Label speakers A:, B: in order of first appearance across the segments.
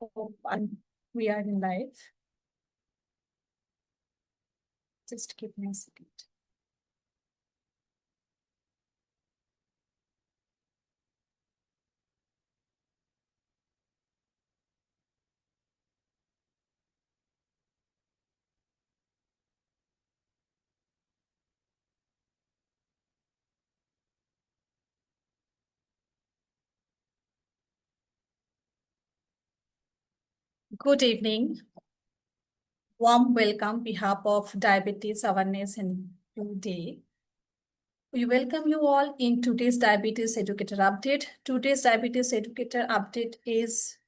A: We are in live. Just give me a second. Good evening. Warm welcome on behalf of Diabetes Awareness and Day. We welcome you all in today's Diabetes Educator Update. Today's Diabetes Educator Update is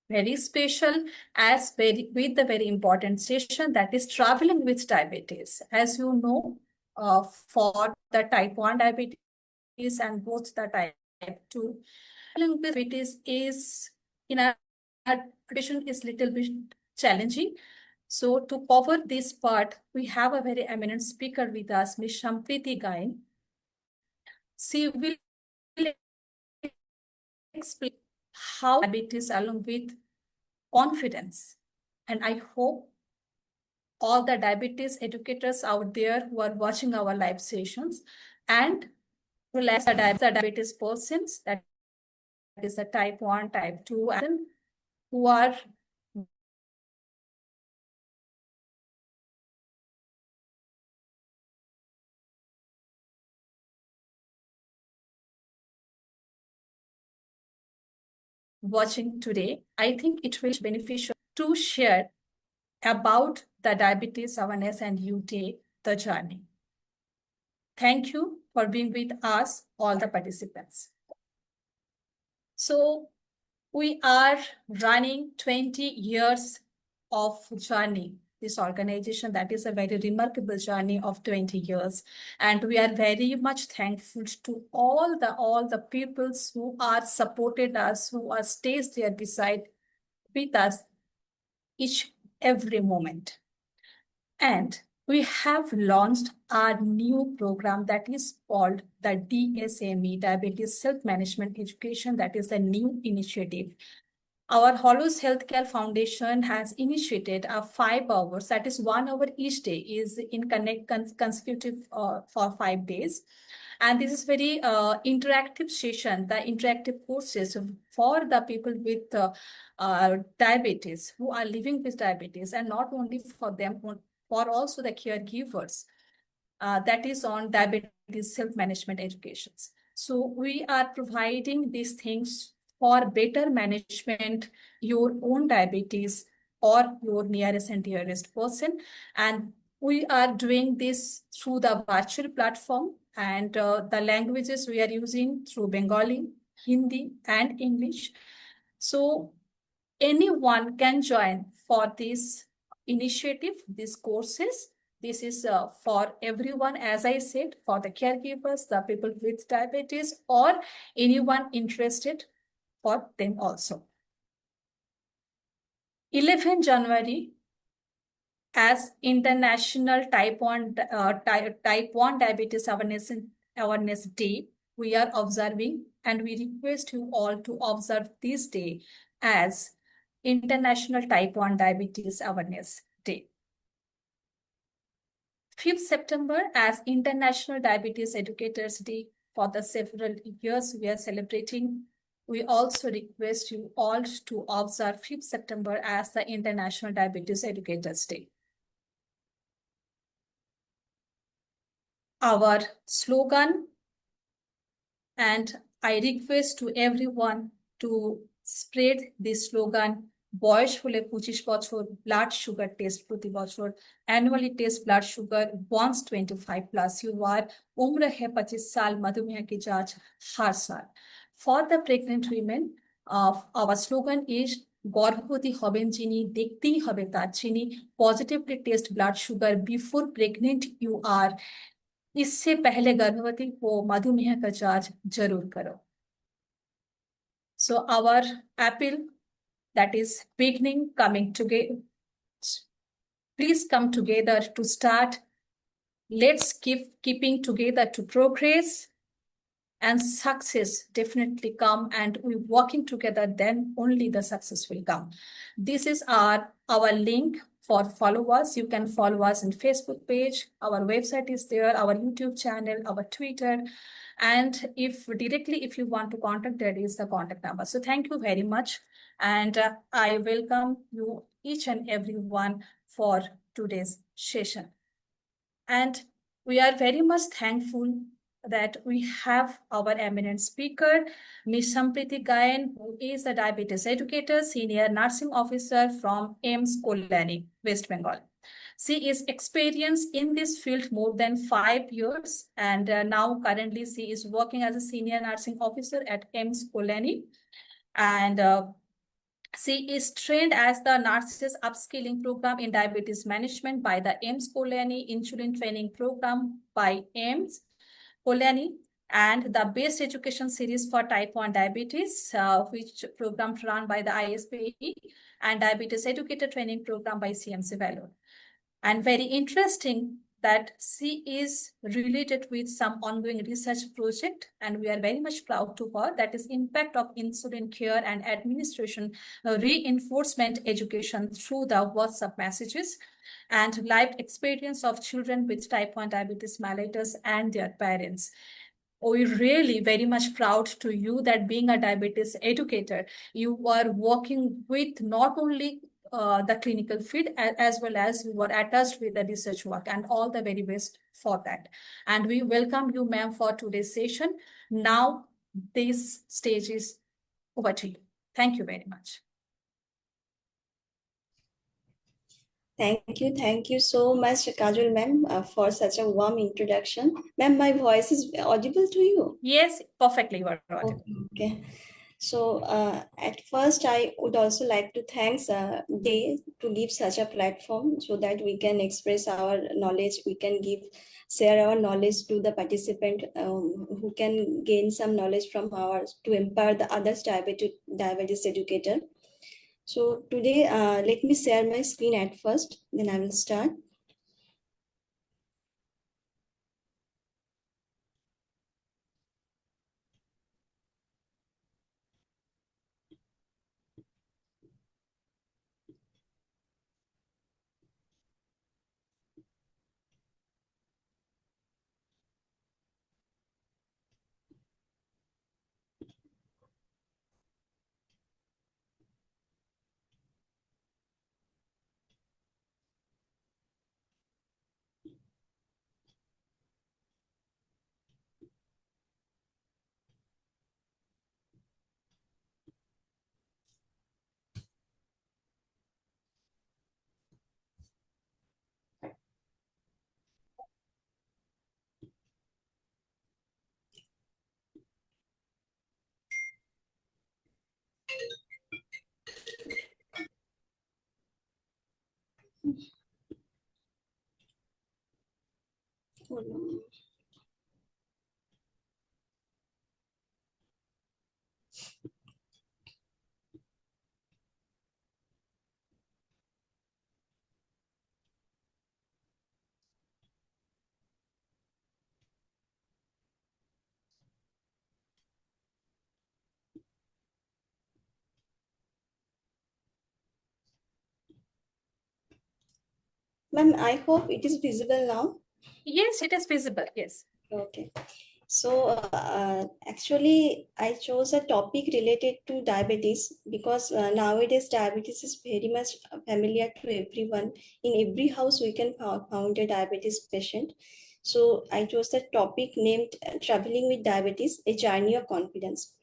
A: very special with the very important session that is traveling with diabetes. As you know, for the type 1 diabetes and both the type 2, traveling with diabetes is in our education is little bit challenging. So to cover this part, we have a very eminent speaker with us, Ms. Sampriti Gayen. She will explain how diabetes along with confidence. And I hope all the diabetes educators out there who are watching our live sessions and relax the diabetes persons, that is the type 1, type 2, and who are watching today. I think it will be beneficial to share about the Diabetes Awareness and UT, the journey. Thank you for being with us, all the participants. So we are running 20 years of journey. This organization, that is a very remarkable journey of 20 years. And we are very much thankful to all the peoples who are supported us, who are stays there beside with us every moment. And we have launched our new program that is called the DSME, Diabetes Self-Management Education. That is a new initiative. Our Hollows Healthcare Foundation has initiated a 5 hours, that is 1 hour each day, is in consecutive for 5 days. And this is very interactive session, the interactive courses for the people with diabetes, who are living with diabetes, and not only for them, for also the caregivers. That is on diabetes self-management educations. So we are providing these things for better management, your own diabetes or your nearest and dearest person. And we are doing this through the virtual platform, and the languages we are using through Bengali, Hindi, and English. So anyone can join for this initiative, these courses. This is for everyone, as I said, for the caregivers, the people with diabetes, or anyone interested, for them also. 11 January as International Type 1 Diabetes Awareness Day, we are observing, and we request you all to observe this day as International Type 1 Diabetes Awareness Day. 5th September as International Diabetes Educators Day. For the several years we are celebrating, we also request you all to observe 5th September as the International Diabetes Educators Day. Our slogan, and I request to everyone to spread this slogan, বয়স হলে 25 বছর, blood sugar test প্রতি বছর, annually test blood sugar once 25 plus, you are उम्र है 25 साल, मधुमेह की जांच हर साल. For the pregnant women, our slogan is গর্ভবতী হবেন যিনি, দেখতেই হবে তার চিনি, positively test blood sugar before pregnant you are, इससे पहले गर्भवती हो मधुमेह का जांच जरूर करो. So our appeal, that is beginning, coming together. Please come together to start. Let's keeping together to progress. and success definitely come, and we working together, then only the success will come. This is our link for followers. You can follow us in Facebook page. Our website is there, our YouTube channel, our Twitter. And if directly, if you want to contact, there is the contact number. So thank you very much. And I welcome you each and everyone for today's session. And we are very much thankful that we have our eminent speaker, Ms. Sampriti Gayen, who is a diabetes educator, senior nursing officer from AIMS Kalyani, West Bengal. She is experienced in this field more than 5 years, and now currently she is working as a senior nursing officer at AIMS Kalyani. And she is trained as the nurses upskilling program in diabetes management by the AIMS Kalyani, insulin training program by AIMS Kalyani, and the best education series for type 1 diabetes, which program run by the ISPE, and diabetes educator training program by CMC Vellore. And very interesting that she is related with some ongoing research project, and we are very much proud to her. That is impact of insulin care and administration reinforcement education through the WhatsApp messages, and life experience of children with type 1 diabetes mellitus and their parents. We're really very much proud to you that being a diabetes educator, you are working with not only the clinical field, as well as you were attached with the research work, and all the very best for that. And we welcome you, ma'am, for today's session. Now, this stage is over to you. Thank you very much.
B: Thank you so much, Kajol ma'am, for such a warm introduction. Ma'am, my voice is audible to you?
A: Yes, perfectly, you are audible.
B: Okay. So at first, I would also like to thank Day to give such a platform so that we can express our knowledge, we can share our knowledge to the participant who can gain some knowledge from ours to empower the others diabetes educator. So today, let me share my screen at first, then I will start. Oh, no. Ma'am, I hope it is visible now.
A: Yes, it is visible. Yes.
B: Okay. So actually, I chose a topic related to diabetes because nowadays diabetes is very much familiar to everyone. In every house, we can found a diabetes patient. So I chose a topic named Traveling with Diabetes, a Journey of Confidence.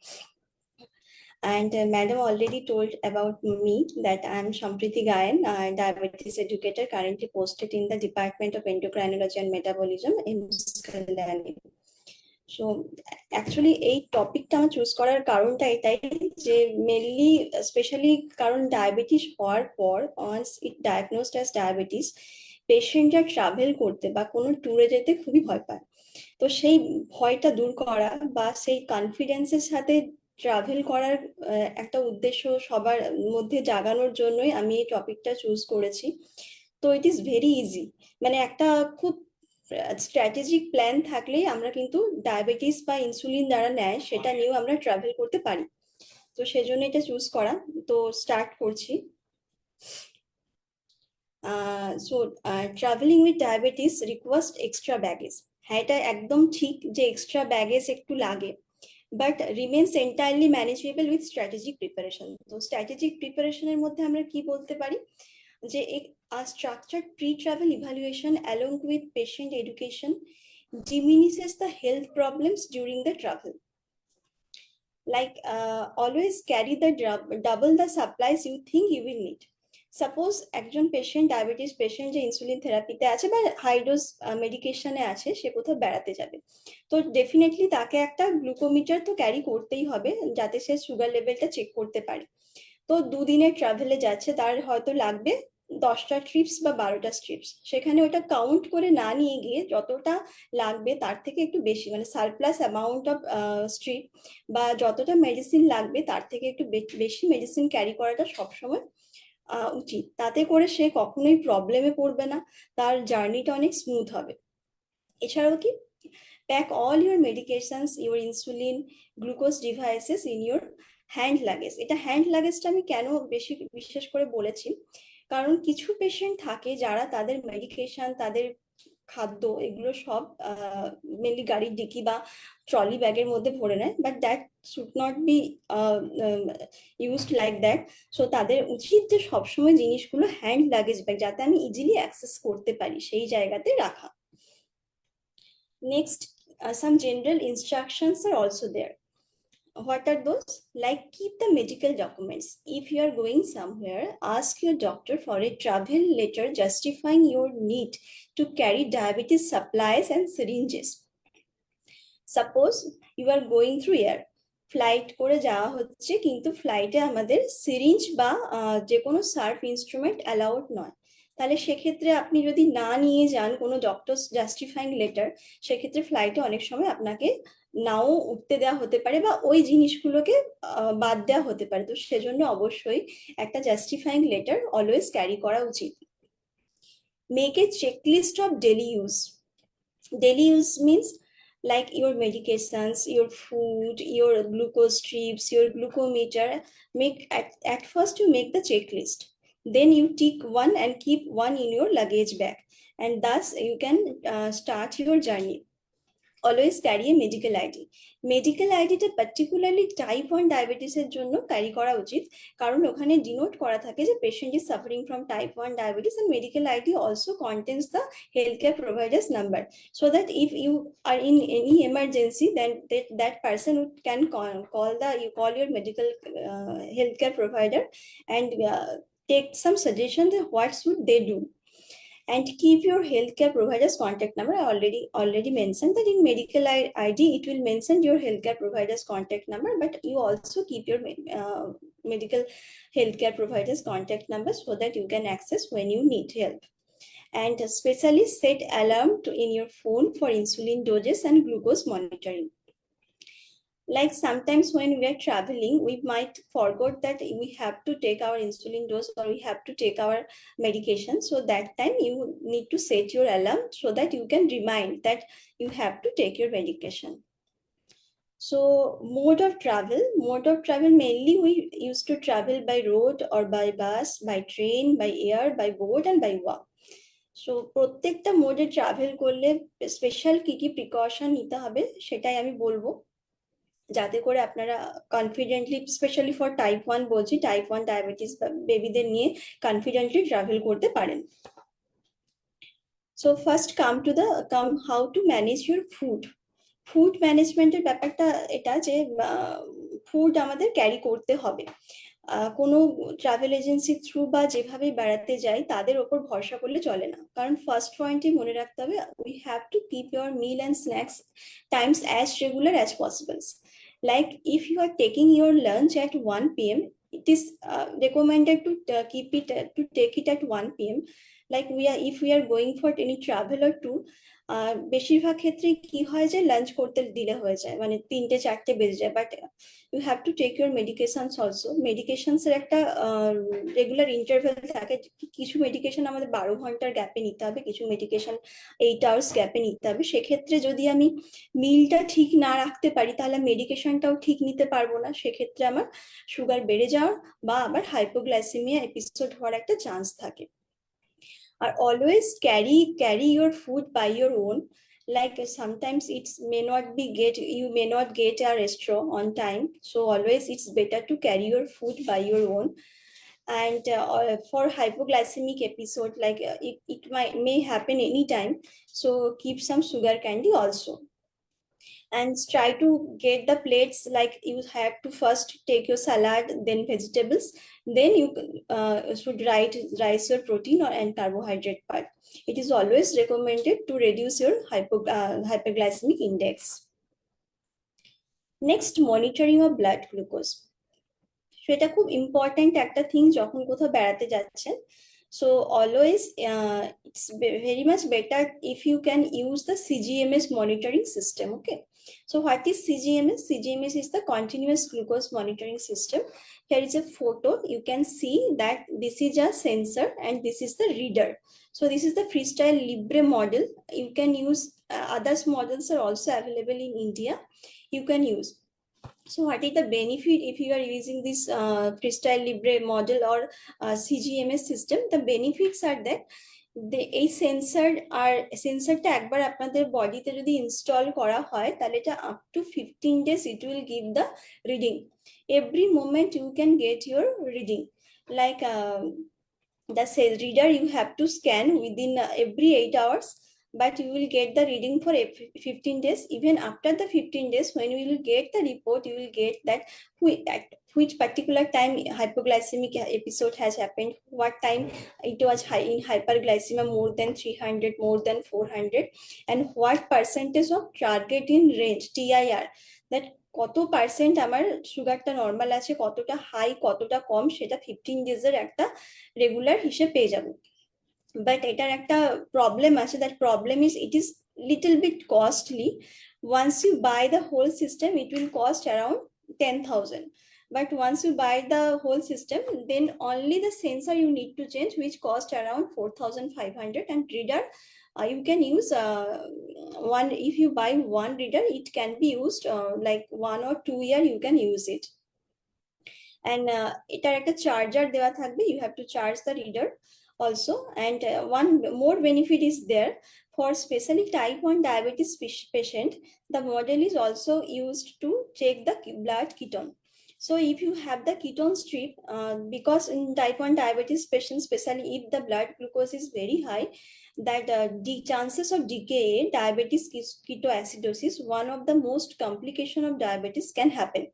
B: And madam already told about me that I'm Sampriti Gayen, diabetes educator, currently posted in the Department of Endocrinology and Metabolism in Kalyani. So actually এই টপিকটা আমার choose করার কারণটা এটাই যে mainly specially কারণ diabetes হওয়ার পর once it diagnosed as diabetes পেশেন্টরা ট্রাভেল করতে বা কোনো ট্যুরে যেতে খুবই ভয় পায়। তো সেই ভয়টা দূর করা বা সেই কনফিডেন্সের সাথে ট্রাভেল করার একটা উদ্দেশ্য সবার মধ্যে জাগানোর জন্যই আমি এই টপিকটা চুজ করেছি। তো ইট ইজ ভেরি ইজি, মানে একটা খুব স্ট্র্যাটেজিক প্ল্যান থাকলেই আমরা কিন্তু ডায়াবেটিস বা ইনসুলিন দ্বারা নেয় সেটা নিয়েও আমরা ট্রাভেল করতে পারি। তো সেজন্য এটা চুজ করা। তো স্টার্ট করছি। So travelling with diabetes request extra baggage. হ্যাঁ, এটা একদম ঠিক যে এক্সট্রা ব্যাগেজ একটু লাগে, but remains entirely manageable with strategic preparation. তো স্ট্র্যাটেজিক প্রিপারেশনের মধ্যে আমরা কি বলতে পারি, যে a structured pre-travel evaluation along with patient education diminishes the health problems during the travel. Like always carry the double the supplies you think you will need. Suppose একজন patient, diabetes patient যে insulin থেরাপিতে আছে বা high dose মেডিকেশনে আছে, সে কোথাও বেড়াতে যাবে, তো definitely তাকে একটা গ্লুকোমিটার তো ক্যারি করতেই হবে যাতে সে সুগার লেভেলটা চেক করতে পারে। তো দুদিনের ট্রাভেলে যাচ্ছে, তার হয়তো লাগবে 10টা ট্রিপস বা 12টা ট্রিপস, সেখানে ওটা কাউন্ট করে না নিয়ে গিয়ে যতটা লাগবে তার থেকে একটু বেশি, মানে সারপ্লাস অ্যামাউন্ট অফ স্ট্রিপ বা যতটা মেডিসিন লাগবে তার থেকে একটু বেশি মেডিসিন ক্যারি করাটা সবসময় উচিত। তাতে করে সে কখনোই প্রবলেমে পড়বে না, তার জার্নিটা অনেক স্মুথ হবে। এছাড়াও কি, pack all your medications, your insulin, glucose devices in your hand luggage. এটা হ্যান্ড লাগেজটা আমি কেন বেশি বিশেষ করে বলেছি, কারণ কিছু পেশেন্ট থাকে যারা তাদের মেডিকেশন, তাদের খাদ্য, এগুলো সব মেনলি গাড়ির ডিকি বা ট্রলি ব্যাগের মধ্যে ভরে নেয়, but that should not be used like that. So তাদের উচিত যে সবসময় জিনিসগুলো হ্যান্ড লাগেজ ব্যাগ, যাতে আমি ইজিলি অ্যাক্সেস করতে পারি, সেই জায়গাতে রাখা। Next, some general instructions are also there. What are those? Like, keep the medical documents. If you are going somewhere, ask your doctor for a travel letter justifying your need to carry diabetes supplies and syringes. Suppose you are going through air, flight করে যাওয়া হচ্ছে, কিন্তু ফ্লাইটে আমাদের syringe বা যে কোনো serve instrument allowed নয়, তাহলে সেক্ষেত্রে আপনি যদি না নিয়ে যান কোনো ডক্টরস জাস্টিফাইং লেটার, সেক্ষেত্রে ফ্লাইটে অনেক সময় আপনাকে নাও উঠতে দেওয়া হতে পারে বা ওই জিনিসগুলোকে বাদ দেওয়া হতে পারে। তো সেজন্য অবশ্যই একটা জাস্টিফাইং লেটার অলওয়েজ ক্যারি করা উচিত। Make a checklist of daily use. Daily use means like your medications, your food, your glucose strips, your glucometer. At first you make the checklist, then you tick one and keep one in your luggage bag, and thus you can start your journey. Always carry a medical ID. Medical আইডিটা particularly type 1 ডায়াবেটিসের জন্য carry করা উচিত, কারণ ওখানে denote করা থাকে যে patient is suffering from type 1 diabetes, and medical ID also contains the healthcare provider's number, so that if you are in any emergency, then that person can call your medical healthcare provider and take some suggestion that what should they do. And keep your healthcare provider's contact number. I already mentioned that in medical ID it will mention your healthcare provider's contact number, but you also keep your medical healthcare provider's contact number so that you can access when you need help. And especially set alarm in your phone for insulin doses and glucose monitoring. Like sometimes when we are traveling, we might forget that we have to take our insulin dose or we have to take our medication. So that time you need to set your alarm so that you can remind that you have to take your medication. So mode of travel, mainly we used to travel by road or by bus, by train, by air, by boat and by walk. So প্রত্যেকটা মোডে travel করলে special কি কি precaution নিতে হবে সেটাই আমি বলবো, যাতে করে আপনারা কনফিডেন্টলি, স্পেশালি ফর টাইপ 1 বলছি, টাইপ 1 ডায়াবেটিস বেবিদের নিয়ে কনফিডেন্টলি ট্রাভেল করতে পারেন। So first come how to manage your food ম্যানেজমেন্টের ব্যাপারটা এটা যে ফুড আমাদের ক্যারি করতে হবে। কোনো ট্রাভেল এজেন্সি থ্রু বা যেভাবে বেড়াতে যাই তাদের ওপর ভরসা করলে চলে না, কারণ ফার্স্ট পয়েন্টই মনে রাখতে হবে, we have to keep your meal and snacks Times as regular as possible. Like if you are taking your lunch at 1 p.m., it is recommended to take it at 1 p.m. like if we are going for any travel or tour, বেশিরভাগ ক্ষেত্রে কি হয় যে lunch করতে দিলে হয়ে যায়, মানে 3টে 4টে বেজে যায়, but you have to take your medications also. Medications এর একটা রেগুলার ইন্টারভেল থাকে, কিছু মেডিকেশন আমাদের 12 ঘন্টার গ্যাপে নিতে হবে, কিছু মেডিকেশন 8 আওয়ার্স গ্যাপে নিতে হবে। সেক্ষেত্রে যদি আমি মিলটা ঠিক না রাখতে পারি তাহলে মেডিকেশনটাও ঠিক নিতে পারবো না, সেক্ষেত্রে আমার সুগার বেড়ে যাওয়ার বা আবার হাইপোগ্লাইসেমিয়া এপিসোড হওয়ার একটা চান্স থাকে। Are always carry your food by your own, like sometimes it's may not be get you may not get a restaurant on time, so always it's better to carry your food by your own. And for hypoglycemic episode, like it may happen anytime, so keep some sugar candy also. And try to get the plates, like you have to first take your salad, then vegetables, then you should write rice your protein or and carbohydrate part. It is always recommended to reduce your hypoglycemic index. Next, monitoring of blood glucose. সেটা খুব important একটা thing যখন কোথাও বেড়াতে যাচ্ছেন। So always it's very much better if you can use the CGMS monitoring system. Okay, so what is CGMS? CGMS is the continuous glucose monitoring system. Here is a photo, you can see that this is a sensor and this is the reader. So this is the Freestyle Libre model. You can use others models are also available in India, you can use. So what is the benefit if you are using this Freestyle Libre model or CGMS system? The benefits are that এই সেন্সরটা একবার আপনাদের বডিতে যদি install করা হয় তাহলে এটা up to 15 days it will give the reading. Every moment you can get your reading, like the cell reader you have to scan within every 8 hours, but you will get the reading for 15 days. Even after the 15 days, when you will get the report, you will get that at which particular time hypoglycemic episode has happened, what time it was high in hyperglycemia, more than 300, more than 400, and what percentage of target in range, TIR, that কত percent আমার সুগারটা normal আছে, কতটা high কতটা কম, সেটা 15 days এর একটা regular হিসেব পেয়ে যাবো। বাট এটার একটা প্রবলেম আছে, that problem is it is little bit costly. Once you buy the whole system it will cost around 10,000, but once you buy the whole system, then only the sensor you need to change, which cost around 4,500, and reader you can use one. If you buy one reader, it can be used like 1 or 2 year you can use it. And এটার একটা charger দেওয়া থাকবে, you have to charge the reader also. And one more benefit is there for specially type 1 diabetes patient. The model is also used to check the blood ketone. So if you have the ketone strip, because in type 1 diabetes patients, especially if the blood glucose is very high, that the chances of decay, diabetes ketoacidosis, one of the most complication of diabetes, can happen.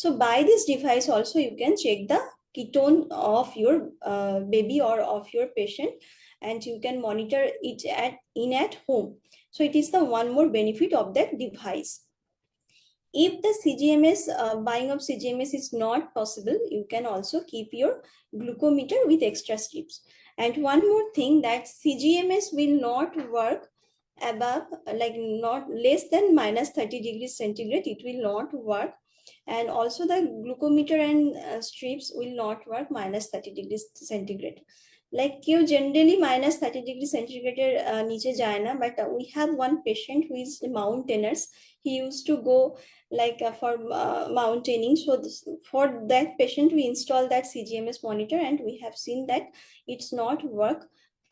B: So by this device also you can check the ketone of your baby or of your patient, and you can monitor it at home. So it is the one more benefit of that device. If the CGMS buying of CGMS is not possible, you can also keep your glucometer with extra strips. And one more thing, that CGMS will not work above, like not less than -30 degrees centigrade, it will not work. And also the glucometer and strips will not work -30 degrees centigrade. Like কেউ generally -30 degrees centigrade নিচে যায় না, but we have one patient who is mountaineers. He used to go like for mountaining. So for that patient we install that CGMS monitor, and we have seen that it's not work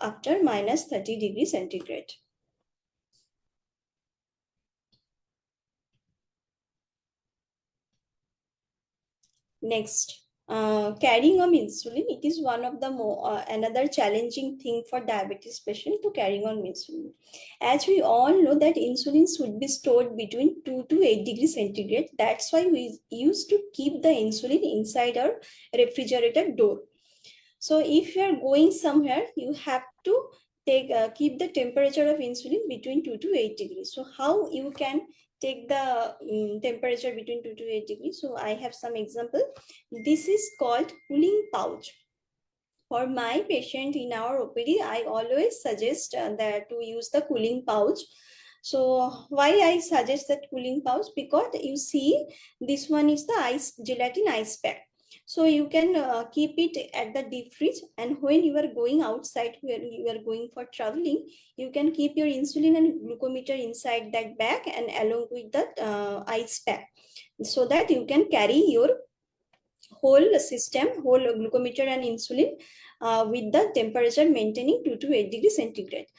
B: after -30 degrees centigrade. Next, carrying on insulin. It is one of the another challenging thing for diabetes patient to carrying on insulin. As we all know that insulin should be stored between 2 to 8 degrees centigrade. That's why we used to keep the insulin inside our refrigerator door. So if you are going somewhere, you have to keep the temperature of insulin between 2 to 8 degrees. So how you can take the temperature between 2 to 8 degrees? So I have some example. This is called cooling pouch. For my patient in our OPD, I always suggest that to use the cooling pouch. So why I suggest that cooling pouch? Because you see, this one is the gelatin ice pack. So you can keep it at the deep fridge, and when you are going outside, where you are going for traveling, you can keep your insulin and glucometer inside that bag and along with the ice pack, so that you can carry your whole system, whole glucometer and insulin with the temperature maintaining 2 to 8 degrees centigrade.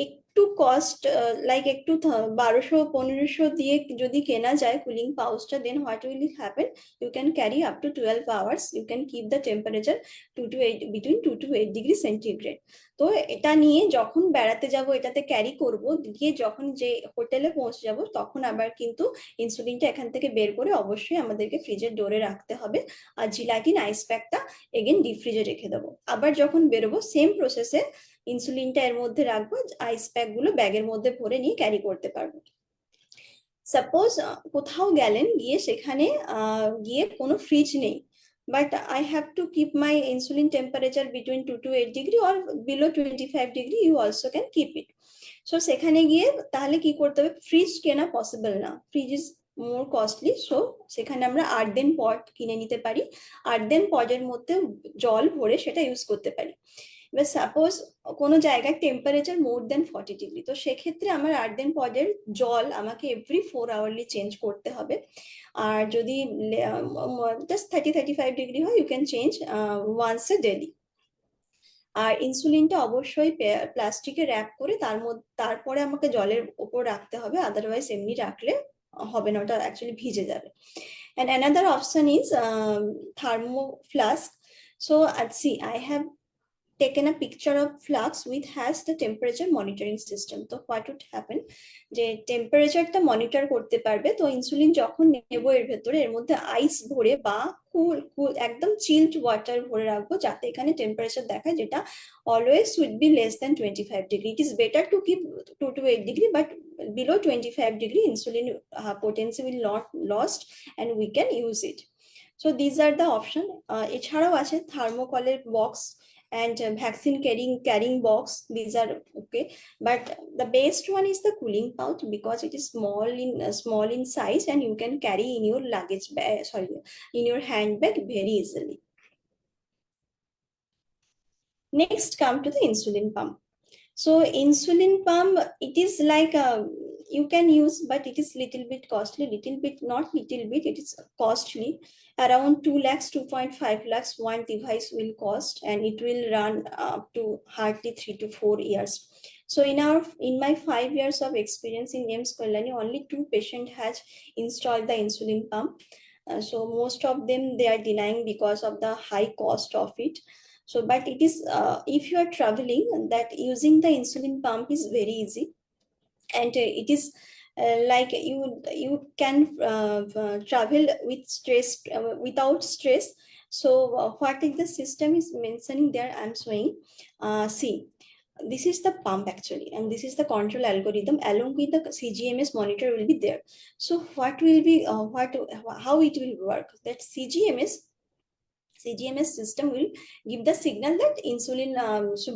B: একটু cost like একটু 1200-1500 দিয়ে যদি কেনা যায় cooling পাউচটা, then what will happen, you can carry up to 12 hours, you can keep the temperature 2 to 8 between 2 to 8 degree centigrade. তো এটা নিয়ে যখন বেড়াতে যাব এটাতে ক্যারি করব, গিয়ে যখন যে হোটেলে পৌঁছে যাব তখন আবার কিন্তু ইনসুলিনটা এখান থেকে বের করে অবশ্যই আমাদেরকে ফ্রিজের ডোরে রাখতে হবে, আর জিলাটিন আইস প্যাকটা এগেন ডিপ ফ্রিজে রেখে দেবো। আবার যখন বেরোবো সেম প্রসেসে ইনসুলিনটা এর মধ্যে রাখবো, আইস প্যাক গুলো ব্যাগের মধ্যে ভরে নিয়ে ক্যারি করতে পারবো। সাপোজ কোথাও গেলেন, গিয়ে সেখানে গিয়ে কোনো ফ্রিজ নেই, but I have to keep my insulin temperature between 2 to 8 degree or below 25 degree, you also can keep it. So সেখানে গিয়ে তাহলে কি করতে হবে, ফ্রিজ কেনা পসিবল না, fridge is more costly. So সেখানে আমরা আর্দেন পট কিনে নিতে পারি, আর্দেন পটের মধ্যে জল ভরে সেটা ইউজ করতে পারি। এবার সাপোজ কোনো জায়গায় টেম্পারেচার মোর দেন 40 ডিগ্রি, তো সেক্ষেত্রে আমার আর্দেন পটের জল আমাকে এভরি 4 আওয়ারলি চেঞ্জ করতে হবে। আর যদি জাস্ট 30-35 ডিগ্রি হয়, you can change once a daily. আর ইনসুলিনটা অবশ্যই প্লাস্টিকে র্যাপ করে তারপরে আমাকে জলের ওপর রাখতে হবে, আদারওয়াইজ এমনি রাখলে হবে না, ওটা অ্যাকচুয়ালি ভিজে যাবে। And another option is thermo flask. So see, I have taken a picture of flask which has the temperature monitoring system. তো what would happen, যে টেম্পারেচারটা মনিটর করতে পারবে। তো ইনসুলিন যখন নেব এর ভেতরে, এর মধ্যে আইস ভরে বা কুল একদম চিল্ড ওয়াটার ভরে রাখবো, যাতে এখানে টেম্পারেচার দেখায়, যেটা always should be less than 25 degree. It is better to keep 2 to 8 degree, but below 25 degree insulin potency will not lost and we can use it. So these are the option. এছাড়াও আছে থার্মোকলের box and vaccine carrying box, these are okay, but the best one is the cooling pouch because it is small in size and you can carry in your luggage bag, in your handbag very easily. Next, come to the insulin pump. So insulin pump, it is like you can use, but it is little bit costly, it is costly. Around 2 lakhs, 2.5 lakhs one device will cost, and it will run up to hardly 3 to 4 years. So in my 5 years of experience in AIIMS Kalyani, only 2 patients has installed the insulin pump. So most of them, they are denying because of the high cost of it. So, but it is, if you are traveling, that using the insulin pump is very easy, and it is like you can travel with stress, without stress. So what is the system is mentioning there, I'm showing. See, this is the pump actually, and this is the control algorithm, along with the CGMS monitor will be there. So what will be how it will work, that CGMS system will give the signal that insulin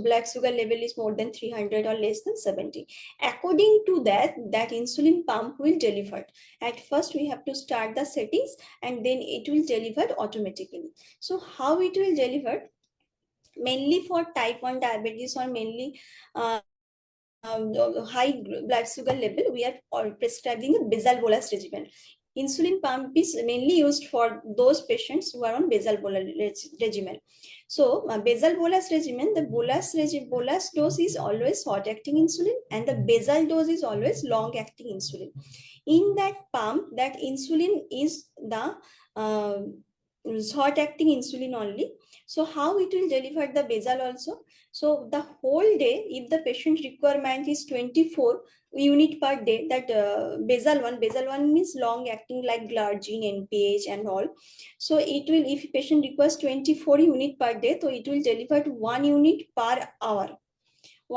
B: blood sugar level is more than 300 or less than 70. According to that insulin pump will deliver. At first we have to start the settings, and then it will deliver automatically. So how it will deliver, mainly for type 1 diabetes or mainly high blood sugar level, we are prescribing a basal bolus regimen. Insulin pump is mainly used for those patients who are on basal bolus regimen. So basal bolus regimen, the bolus dose is always short acting insulin, and the basal dose is always long acting insulin. In that pump, that insulin is the short acting insulin only. So how it will deliver the basal also? So the whole day, if the patient requirement is 24 unit per day, that basal one means long acting, like glargine, NPH and all. So it will, if patient requires 24 unit per day, so it will deliver to 1 unit per hour,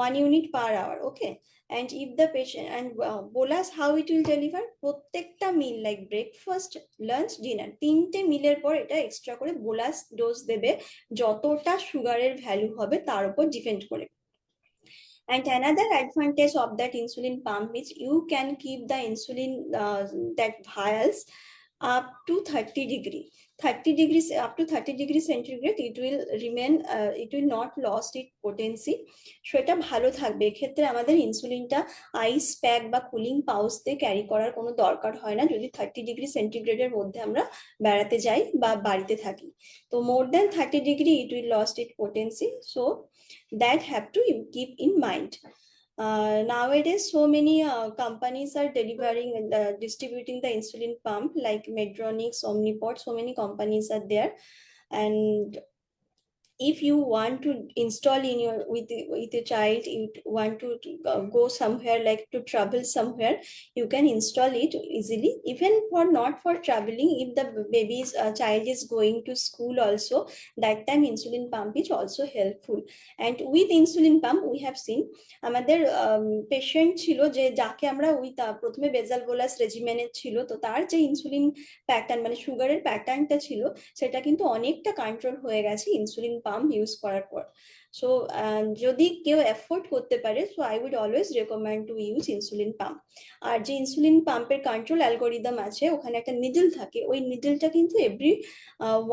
B: 1 unit per hour. Okay, and if the patient and bolus how it will deliver, প্রত্যেকটা মিল like breakfast lunch dinner তিনটে মিলের পর এটা extra করে bolus dose দেবে, যতটা সুগারের value হবে তার উপর ডিপেন্ড করে। And another advantage of that insulin pump is you can keep the insulin that vials up to 30 degree 30 degrees, up to 30 degrees centigrade it will remain, it will not lost its potency, সেটা ভালো থাকবে। এক্ষেত্রে আমাদের ইনসুলিনটা আইস pack বা cooling pouch দিয়ে carry করার কোনো দরকার হয় না যদি 30 ডিগ্রি সেন্টিগ্রেডের মধ্যে আমরা বেড়াতে যাই বা বাড়িতে থাকি। তো মোর দেন 30 degree it will lost its potency, so that have to keep in mind. Nowadays so many companies are delivering and distributing the insulin pump like Medtronic, Omnipod, so many companies are there. And if you want to install in your with a child, you want to go somewhere like to travel somewhere, you can install it easily. Even for not for traveling, if the baby's child is going to school also, that time insulin pump is also helpful. And with insulin pump we have seen আমাদের patient ছিল যে যাকে আমরা with প্রথমে বেজাল bolus রেজিমেনের ছিল, তো তার যে ইনসুলিন প্যাটার্ন মানে সুগারের প্যাটার্নটা ছিল সেটা কিন্তু অনেকটা কন্ট্রোল হয়ে গেছে ইনসুলিন পাম্প ইউজ করার পর। সো যদি কেউ অ্যাফোর্ড করতে পারে, so I would always recommend to use insulin pump. আর যে ইনসুলিন পাম্পের কন্ট্রোল অ্যালগোরিদম আছে ওখানে একটা নিডল থাকে, ওই নিডলটা কিন্তু এভরি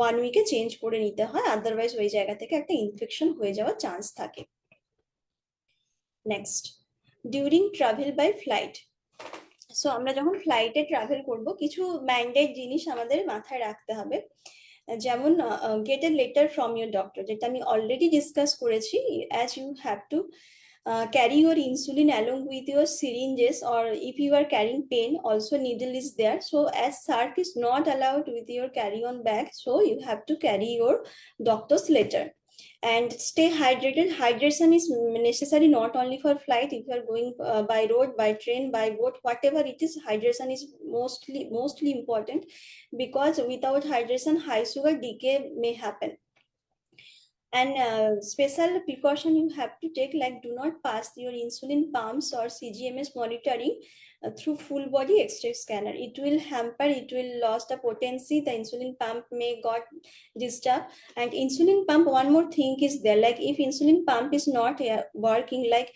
B: 1 উইকে চেঞ্জ করে নিতে হয়, আদারওয়াইজ ওই জায়গা থেকে একটা ইনফেকশন হয়ে যাওয়ার চান্স থাকে। Next, during travel by flight. So আমরা যখন ফ্লাইটে ট্রাভেল করব কিছু ম্যান্ডেট জিনিস আমাদের মাথায় রাখতে হবে, যেমন get a letter from your doctor, যেটা আমি অলরেডি ডিসকাস করেছি, as you have to carry your insulin along with your syringes, or if you are carrying pen also needle is there. So as SARC is not allowed with your carry-on bag, so you have to carry your doctor's letter. And stay hydrated. Hydration is necessary not only for flight. If you are going by road, by train, by boat, whatever it is, hydration is mostly important, because without hydration high sugar decay may happen. And special precaution you have to take, like do not pass your insulin pumps or CGMS monitoring through full body X-ray scanner. It will hamper, it will lose the potency, the insulin pump may got disturbed. And insulin pump, one more thing is there, like if insulin pump is not working, like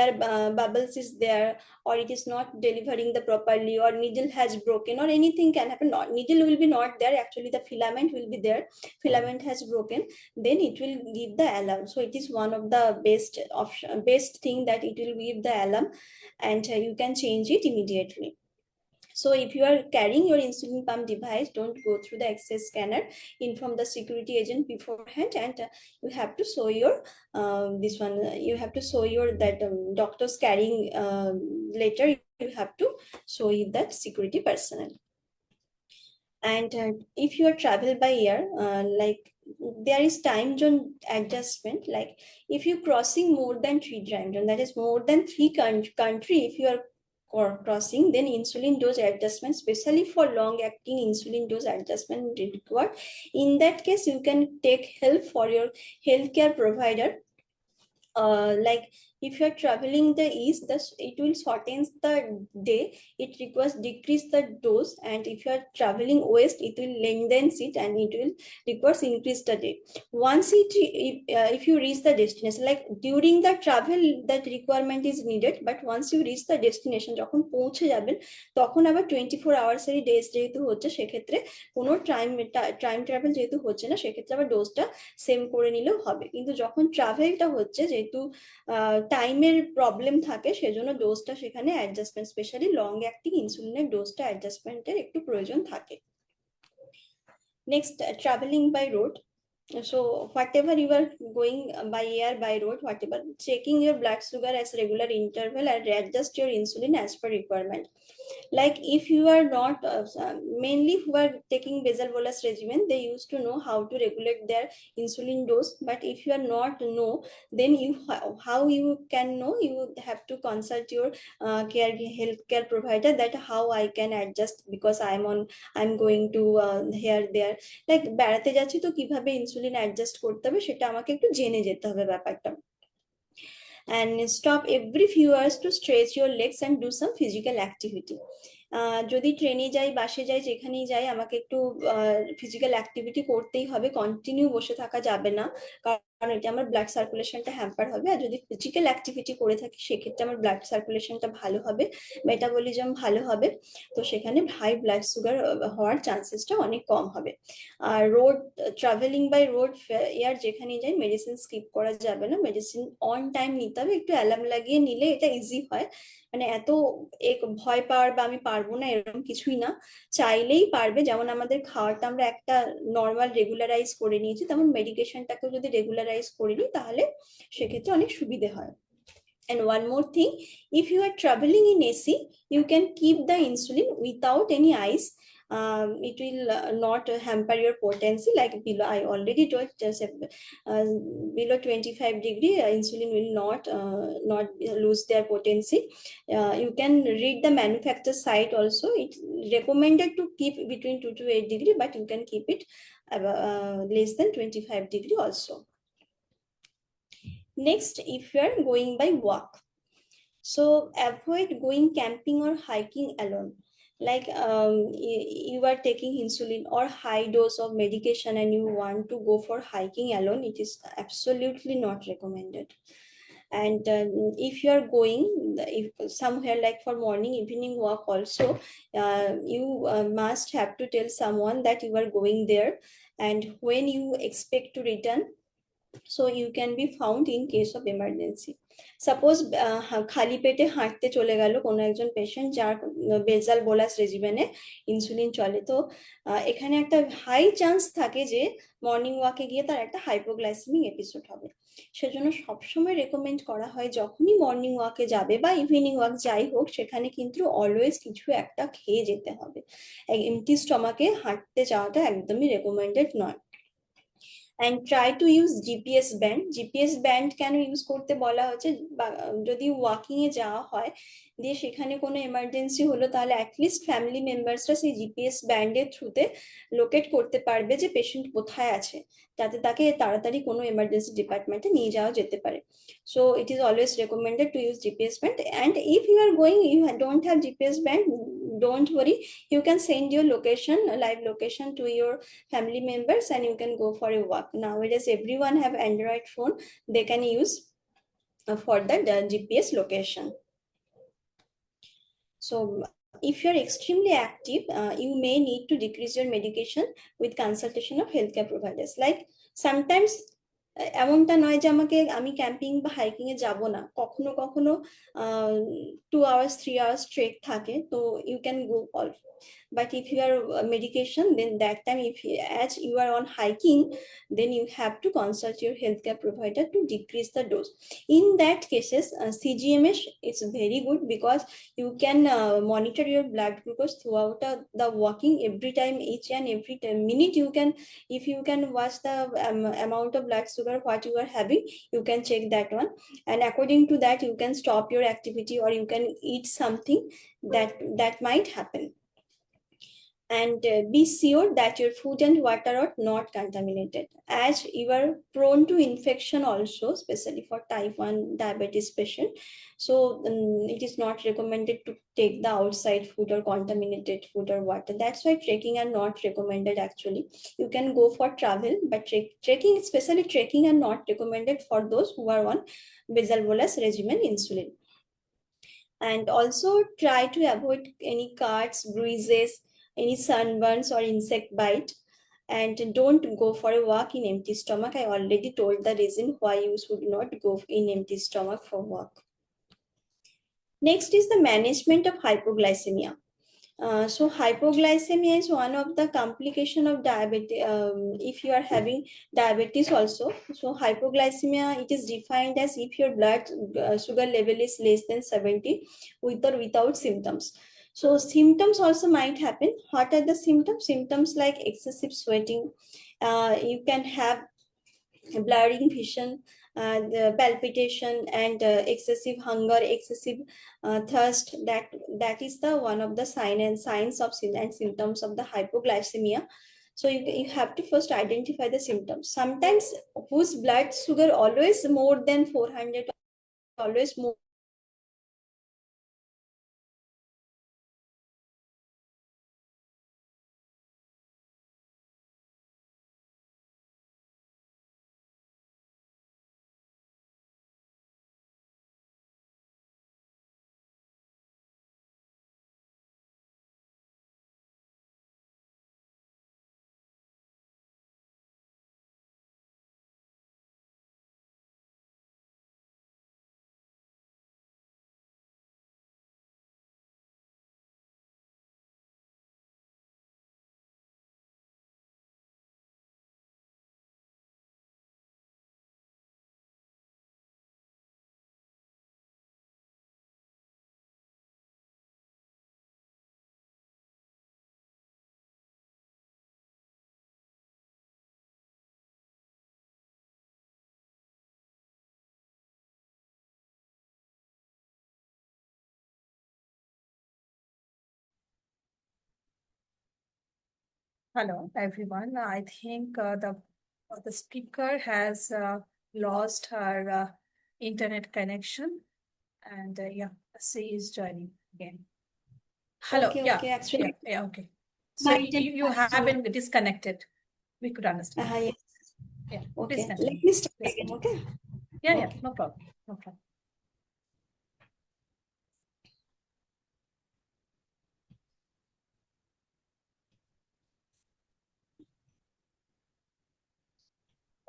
B: air bubbles is there, or it is not delivering the properly, or needle has broken, or anything can happen. Not needle will be not there, actually the filament will be there, filament has broken, then it will give the alarm. So it is one of the best option, best thing that it will give the alarm, and you can change it immediately. So if you are carrying your insulin pump device, don't go through the access scanner, inform the security agent beforehand, and you have to show your this one, you have to show your that doctor's carrying letter, you have to show it that security personnel. And if you are travel by air, like there is time zone adjustment, like if you crossing more than 3 time zone, that is more than 3 country, if you are crossing, then insulin dose adjustment, especially for long acting insulin dose adjustment required. In that case you can take help for your healthcare provider. Like if you are traveling the east, it will shorten the day, it requires decrease the dose, and if you are traveling west, it will lengthen it and it will requires increase the day. Once if you reach the destination, like during the travel that requirement is needed, but once you reach the destination, যখন পৌঁছে যাবেন তখন আবার 24 hours এর days যেহেতু হচ্ছে, সেক্ষেত্রে কোনো টাইম ট্রাভেল যেহেতু হচ্ছে না, সেক্ষেত্রে আবার ডোজটা সেম করে নিলেও হবে। কিন্তু যখন ট্রাভেলটা হচ্ছে, যেহেতু টাইমের প্রবলেম থাকে, সেজন্য ডোজটা সেখানে অ্যাডজাস্টমেন্ট, স্পেশালি লং অ্যাক্টিং ইনসুলিনের ডোজটা অ্যাডজাস্টমেন্টের একটু প্রয়োজন থাকে। Next, travelling by road. So whatever you are going by air, by road, whatever, checking your blood sugar as regular interval and adjust your insulin as per requirement. Like if you are not mainly who are taking basal bolus regimen, they used to know how to regulate their insulin dose, but if you are not know, then you how you can know, you have to consult your healthcare provider, that how I can adjust, because I'm going to here there, like বেড়াতে যাচ্ছি তো কিভাবে insulin adjust করতে হবে সেটা আমাকে একটু জেনে যেতে হবে ব্যাপারটা। and stop every few hours to stretch your legs and do some physical activity. যদি ট্রেনে যাই, বাসে যাই, যেখানেই যাই, আমাকে একটু ফিজিক্যাল অ্যাক্টিভিটি করতেই হবে, কন্টিনিউ বসে থাকা যাবে না, কারণ এটা আমার ব্লাড সার্কুলেশনটা হ্যাম্পার হবে। আর যদি ফিজিক্যাল অ্যাক্টিভিটি করে থাকি সেক্ষেত্রে আমার ব্লাড সার্কুলেশনটা ভালো হবে, মেটাবলিজম ভালো হবে, তো সেখানে হাই ব্লাড সুগার হওয়ার চান্সেসটা অনেক কম হবে। আর road travelling by road air যেখানেই যাই মেডিসিন স্কিপ করা যাবে না, মেডিসিন অন টাইম নিতে হবে। একটু অ্যালার্ম লাগিয়ে নিলে এটা ইজি হয়, মানে এত এক ভয় পাওয়ার বা আমি পারবো না এরকম কিছুই না, চাইলেই পারবে। যেমন আমাদের খাওয়াটা আমরা একটা নর্মাল রেগুলারাইজ করে নিয়েছি, তেমন মেডিকেশনটাকেও যদি রেগুলারাইজ করে নিই তাহলে সেক্ষেত্রে অনেক সুবিধে হয়। And one more thing, if you are traveling in AC, you can keep the insulin without any ice. It will not hamper your potency. Like below, I already told, just below 25 degree, insulin will not lose their potency. You can read the manufacturer site also. It's recommended to keep between 2 to 8 degree, but you can keep it less than 25 degree also. Next, if you are going by walk, so avoid going camping or hiking alone. Like you are taking insulin or high dose of medication and you want to go for hiking alone, it is absolutely not recommended. And if you are going if somewhere like for morning evening walk also, you must have to tell someone that you are going there and when you expect to return, so you can be found in case of emergency. Suppose খালি পেটে হাঁটতে চলে গেল কোনো একজন patient যার বেজাল bolus রেজিমেনে insulin চলে, তো এখানে একটা হাই চান্স থাকে যে মর্নিং ওয়াকে গিয়ে তার একটা হাইপোগ্লাইসেমিক এপিসোড হবে। সেজন্য সবসময় রেকমেন্ড করা হয় যখনই মর্নিং ওয়াকে যাবে বা ইভিনিং ওয়াক যাই হোক, সেখানে কিন্তু অলওয়েজ কিছু একটা খেয়ে যেতে হবে। এমটি স্টমাকে হাঁটতে যাওয়াটা একদমই রেকমেন্ডেড নয়। and try to use GPS band. GPS band কেন ইউজ করতে বলা হচ্ছে, যদি ওয়াকিং এ যাওয়া হয় দিয়ে সেখানে কোনো এমার্জেন্সি হলো, তাহলে অ্যাটলিস্ট ফ্যামিলি মেম্বার্সরা সেই জিপিএস ব্যান্ডের থ্রুতে লোকেট করতে পারবে যে পেশেন্ট কোথায় আছে, যাতে তাকে তাড়াতাড়ি কোনো এমার্জেন্সি ডিপার্টমেন্টে নিয়ে যাওয়া যেতে পারে। So it is always recommended to use GPS band, and if you are going you don't have GPS band, don't worry, you can send your location, live location to your family members and you can go for a walk. Nowadays everyone have Android phone, they can use for the GPS location. So if you're extremely active, you may need to decrease your medication with consultation of healthcare providers. Like sometimes এমনটা নয় যে আমি camping বা hiking এ যাব না, কখনো কখনো 2 hours 3 hours trek থাকে, তো ইউ ক্যান গো অল। But if you are medication, then that time as you are on hiking, then you have to consult your healthcare provider to decrease the dose. In that cases, CGMS is very good because you can monitor your blood glucose throughout the walking. Every time, each and every minute, you can, if you can watch the amount of blood sugar what you are having, you can check that one, and according to that you can stop your activity or you can eat something that might happen. And be sure that your food and water are not contaminated, as you are prone to infection also, especially for type 1 diabetes patient. So it is not recommended to take the outside food or contaminated food or water. That's why trekking are not recommended actually. You can go for travel, but trekking, especially trekking, are not recommended for those who are on basal bolus regimen insulin. And also try to avoid any cuts, bruises, any sunburns or insect bite, and don't go for a walk in empty stomach. I already told the reason why you should not go in empty stomach for walk. Next is the management of hypoglycemia. So hypoglycemia is one of the complication of diabetes. If you are having diabetes also, so hypoglycemia, it is defined as if your blood sugar level is less than 70 with or without symptoms. So symptoms also might happen. What are the symptoms? Symptoms like excessive sweating. You can have blurring vision, the palpitation, and excessive hunger, excessive thirst. That is the one of the signs of and symptoms of the hypoglycemia. So you have to first identify the symptoms. Sometimes whose blood sugar always more than 400 always move.
A: Hello, everyone. I think the speaker has lost her internet connection, and yeah, she is joining again. Hello.
B: Okay,
A: Yeah,
B: okay.
A: yeah,
B: Actually,
A: yeah. Okay. So
B: my
A: you
B: internet
A: have
B: connection.
A: been disconnected. We could understand.
B: Yes.
A: Yeah. Please
B: Okay.
A: continue.
B: Let me start
A: Please
B: again.
A: continue.
B: Okay.
A: Yeah, yeah.
B: Okay.
A: No problem. No problem.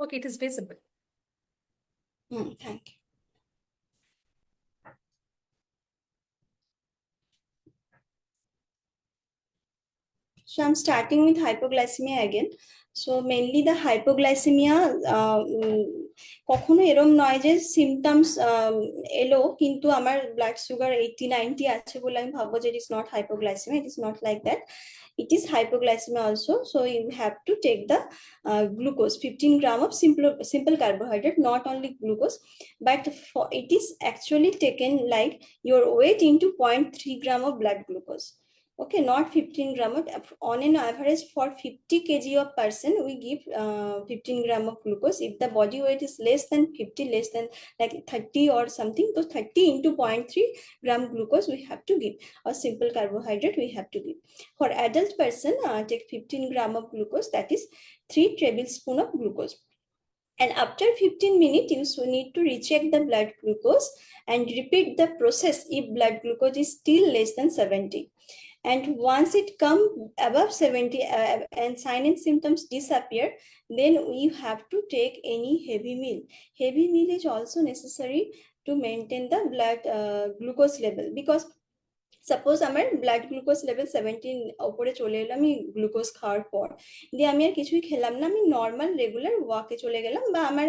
A: Okay, it is visible.
B: Thank you. So I'm starting with hypoglycemia again. So mainly the hypoglycemia কখনো এরম নয় যে symptoms এলো কিন্তু আমার blood sugar 80-90 আছে বলে আমি ভাববো যে it is not hypoglycaemia, it is not like that. It is hypoglycemia also, so you have to take the glucose 15 gram of simple carbohydrate, not only glucose, but it is actually taken like your weight into 0.3 gram of blood glucose. Okay, not 15 gram on an average for 50 kg of person we give 15 gram of glucose. If the body weight is less than 50, less than like 30 or something, so 30 into 0.3 gram glucose we have to give, or simple carbohydrate we have to give. For adult person, take 15 gram of glucose, that is 3 tablespoon of glucose. And after 15 minutes, you need to recheck the blood glucose and repeat the process if blood glucose is still less than 70. And once it comes above 70 and sign and symptoms disappear, then you have to take any heavy meal. Heavy meal is also necessary to maintain the blood glucose level, because suppose আমার blood glucose level 70 উপরে চলে এলো আমি glucose খাওয়ার পর, দিয়ে আমি আর কিছুই খেলাম না, আমি নর্মাল রেগুলার ওয়াকে চলে গেলাম বা আমার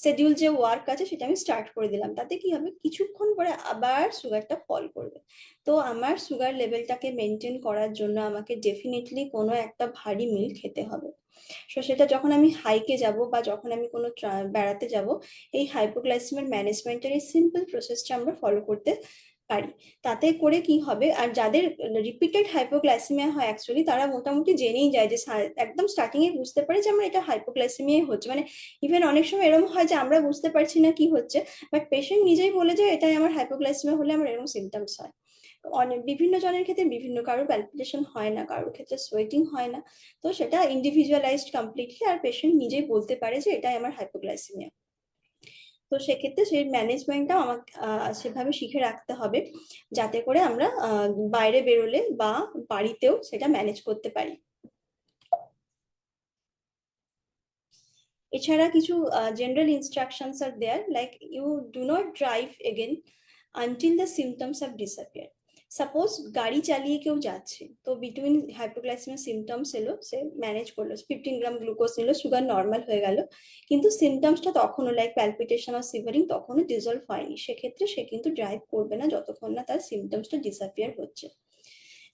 B: শিডিউল যে ওয়ার্ক আছে সেটা আমি স্টার্ট করে দিলাম, তাতে কি হবে কিছুক্ষণ পরে আবার সুগারটা ফল করবে। তো আমার সুগার লেভেলটাকে মেনটেন করার জন্য আমাকে ডেফিনেটলি কোনো একটা ভারী মিল খেতে হবে। সো সেটা যখন আমি হাইকে যাব বা যখন আমি কোনো বেড়াতে যাব, এই হাইপোগ্লাইসেমিয়ার ম্যানেজমেন্টের এই সিম্পল প্রসেসটা আমরা ফলো করতে পারি। তাতে করে কি হবে, আর যাদের রিপিটেড হাইপোগ্লাইসেমিয়া হয় অ্যাকচুয়ালি তারা মোটামুটি জেনেই যায় যে একদম স্টার্টিং এ বুঝতে পারে যে আমার এটা হাইপোগ্লাইসেমিয়া হচ্ছে, মানে ইভেন অনেক সময় এরকম হয় যে আমরা বুঝতে পারছি না কি হচ্ছে, বাট পেশেন্ট নিজেই বলে যে এটাই আমার হাইপোগ্লাইসেমিয়া, হলে আমার এরকম সিমটমস হয়। অনেক বিভিন্ন জনের ক্ষেত্রে বিভিন্ন, কারোর প্যালপিটেশন হয় না, কারোর ক্ষেত্রে সোয়েটিং হয় না, তো সেটা ইন্ডিভিজুয়ালাইজড কমপ্লিটলি, আর পেশেন্ট নিজেই বলতে পারে যে এটাই আমার হাইপোগ্লাইসেমিয়া। তো সেক্ষেত্রে সেই ম্যানেজমেন্টটাও আমাকে সেভাবে শিখে রাখতে হবে, যাতে করে আমরা বাইরে বেরোলে বা বাড়িতেও সেটা ম্যানেজ করতে পারি। এছাড়া কিছু general instructions are there, like you do not drive again until the symptoms have disappear. Suppose গাড়ি চালিয়ে কেউ যাচ্ছে, তো বিটুইন হাইপোগ্লাইসেমিয়া সিমটমস এলো, সে ম্যানেজ করলো, 15 গ্রাম গ্লুকোজ নিল, সুগার নর্মাল হয়ে গেল, কিন্তু সিমটমসটা তখনও লাইক প্যালপিটেশন আর সিভারিং তখনও ডিজলভ হয়নি, সেক্ষেত্রে সে কিন্তু ড্রাইভ করবে না যতক্ষণ না তার সিমটমসটা ডিসঅ্যাপিয়ার হচ্ছে।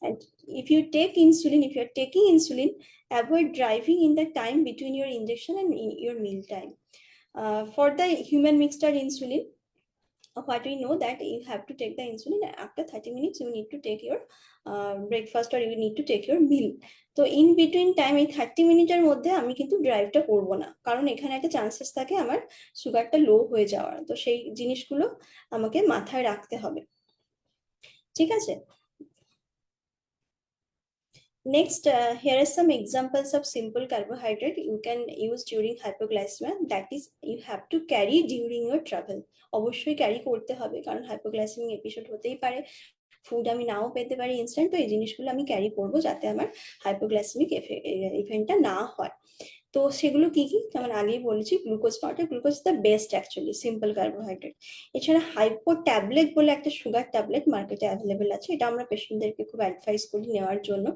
B: And if you take insulin, if you're taking insulin, avoid driving in the time between your injection and your meal time. For the human mixture insulin, what we know that you have to take the insulin after 30 minutes. You need to take your breakfast or you need to take your meal. তো in between time এই 30 মিনিটের মধ্যে আমি কিন্তু ড্রাইভটা করবো না, কারণ এখানে একটা চান্সেস থাকে আমার সুগারটা লো হয়ে যাওয়ার। তো সেই জিনিসগুলো আমাকে মাথায় রাখতে হবে, ঠিক আছে? Next, here are some examples of simple carbohydrate you can use during hypoglycemia. That is, you have to carry during your travel. অবশ্যই ক্যারি করতে হবে, কারণ হাইপোগ্লাইসেমিক এপিসোড হতেই পারে, ফুড আমি নাও পেতে পারি ইনস্ট্যান্ট। তো এই জিনিসগুলো আমি ক্যারি করবো যাতে আমার হাইপোগ্লাইসেমিক ইভেন্টটা না হয়। তো সেগুলো কি কি, যেমন আগেই বলেছি, glucose powder. Glucose the best actually simple carbohydrate. এছাড়া হাইপো ট্যাবলেট বলে একটা সুগার ট্যাবলেট মার্কেটে অ্যাভেলেবেল আছে, এটা আমরা পেশেন্টদেরকে খুব অ্যাডভাইস করি নেওয়ার জন্য।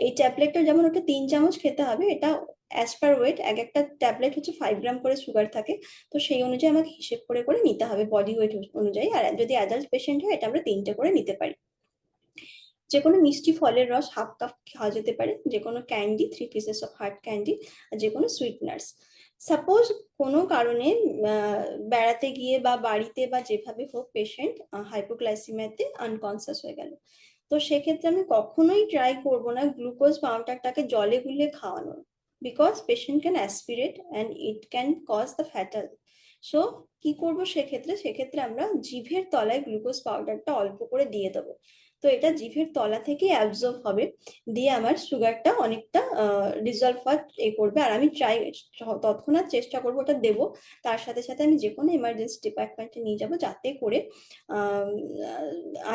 B: এই ট্যাবলেটটা যেমন ওটা 3 চামচ খেতে হবে, এটা অ্যাজ পার ওয়েট, এক একটা ট্যাবলেট হচ্ছে 5 গ্রাম করে সুগার থাকে। তো সেই অনুযায়ী আমাকে হিসেব করে করে নিতে হবে বডি ওয়েট অনুযায়ী। আর যদি অ্যাডাল্ট পেশেন্ট হয়, এটা আমরা 3টে করে নিতে পারি। যে কোনো মিষ্টি ফলের রস 1/2 কাপ খাওয়া যেতে পারে, যে কোনো candy 3 pieces of hard candy, আর যে কোনো সুইটনার্স। সাপোজ কোনো কারণে বেড়াতে গিয়ে বা বাড়িতে বা যেভাবে হোক পেশেন্ট হাইপোগ্লাইসিমিয়াতে আনকনসিয়াস হয়ে গেল, তো সেক্ষেত্রে আমি কখনোই ট্রাই করব না গ্লুকোজ পাউডারটাকে জলে গুলে খাওয়ানোর, because patient can aspirate and it can cause the fatal. So কি করবো সেক্ষেত্রে, সেক্ষেত্রে আমরা জিভের তলায় গ্লুকোজ পাউডারটা অল্প করে দিয়ে দেবো। তো এটা জিভের তলা থেকে অ্যাবজর্ব হবে, দিয়ে আমার সুগারটা অনেকটা রিজলভ হওয়ার করবে। আর আমি তৎক্ষণাৎ চেষ্টা করবো ওটা দেবো। তার সাথে সাথে আমি যে কোনো এমার্জেন্সি ডিপার্টমেন্টে নিয়ে যাব, যাতে করে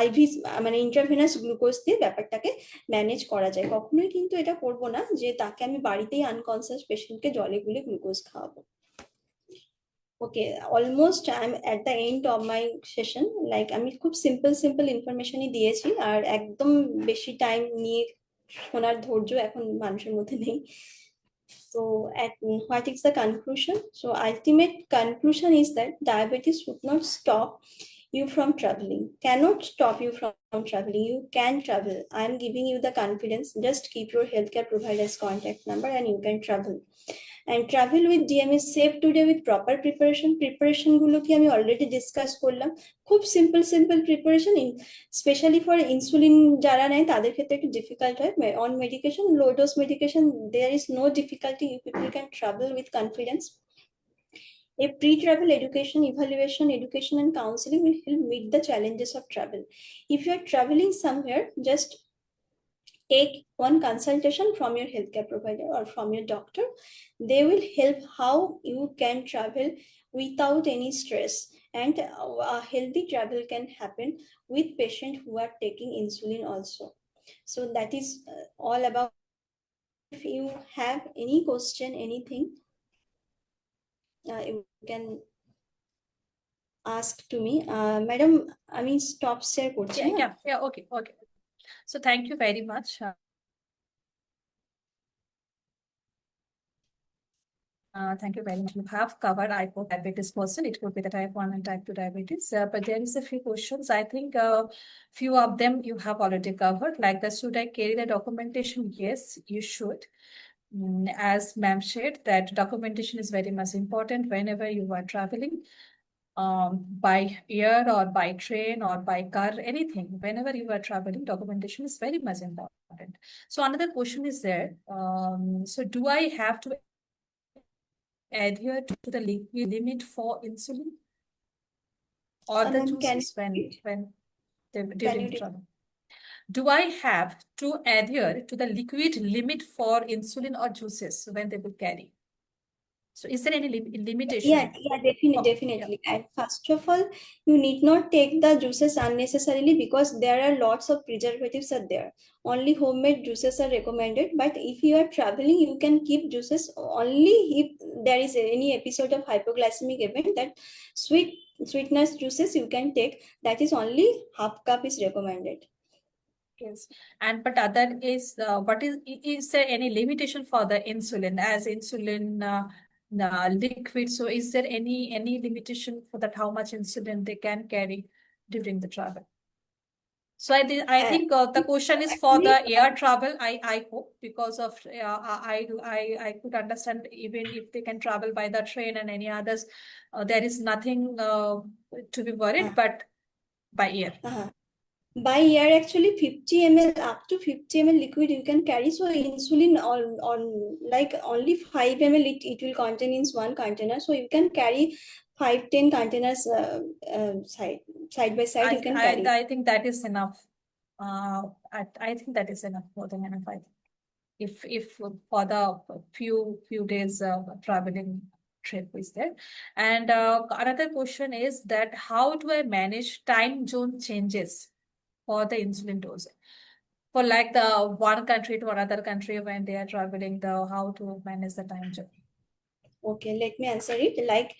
B: আইভি মানে ইন্ট্রাভেনাস গ্লুকোজ দিয়ে ব্যাপারটাকে ম্যানেজ করা যায়। কখনোই কিন্তু এটা করবো না যে তাকে আমি বাড়িতেই আনকনসিয়াস পেশেন্টকে জলে গুলে গ্লুকোজ খাওয়াবো। Okay, almost I am at the end of my session. Like আমি খুব সিম্পল ইনফরমেশনই দিয়েছি, আর একদম বেশি টাইম নিয়ে শোনার ধৈর্য এখন মানুষের মধ্যে নেই। So, what is the conclusion? So, ultimate conclusion is that diabetes should not stop you from traveling, cannot stop you from traveling. You can travel. I am giving you the confidence. Just keep your healthcare provider's contact number and you can travel. And travel with DM is safe today with proper preparation. Preparation গুলো কি আমি already discuss করলাম, খুব simple preparation. Specially for insulin যারা নেয় তাদের ক্ষেত্রে একটু ডিফিকাল্ট হয়। On medication, low dose medication, there is no difficulty, you people can travel with confidence. A pre-travel education, evaluation, education and counseling will help meet the challenges of travel. If you are traveling somewhere, just take one consultation from your healthcare provider or from your doctor. They will help how you can travel without any stress, and a healthy travel can happen with patients who are taking insulin also. So that is all about. If you have any question, anything, you can ask to me. Madam, আমি stop share করছি না?
A: Okay. So thank you very much. Thank you very much. You have covered diabetes person. It could be the type 1 and type 2 diabetes. But there is a few questions. I think few of them you have already covered. Like should I carry the documentation? Yes, you should. As ma'am said, that documentation is very much important whenever you are traveling. By air or by train or by car, anything, whenever you are traveling, documentation is very much important. So another question is there. So do I have to adhere to the liquid limit for insulin or the
B: Ma'am,
A: juices when they
B: can
A: during
B: you
A: the travel? Do I have to adhere to the liquid limit for insulin or juices when they will carry? So is there any limitation?
B: Yeah, definitely. And first of all, you need not take the juices unnecessarily, because there are lots of preservatives are there. Only homemade juices are recommended. But if you are traveling, you can keep juices only if there is any episode of hypoglycemic event, that sweetness juices you can take. That is only 1/2 cup is recommended.
A: Yes, and but other is what is there any limitation for the insulin as insulin liquid? So is there any limitation for that how much insulin they can carry during the travel? So I think the question is for
B: Actually,
A: the air travel. I hope because of I could understand even if they can travel by the train and any others, there is nothing to be
B: uh,
A: worried. But by air,
B: uh, by year actually 50 ml up to 50 ml liquid you can carry. So insulin on like only 5 ml it will contain in one container. So you can carry 5-10 containers side by side you can carry.
A: I think that is enough. I think that is enough, more than enough. I think if for the few days traveling trip is there. And another question is that how do I manage time zone changes for the insulin dose? For like the one country to another country when they are traveling, the how to manage the time zone.
B: Okay, let me answer it. Like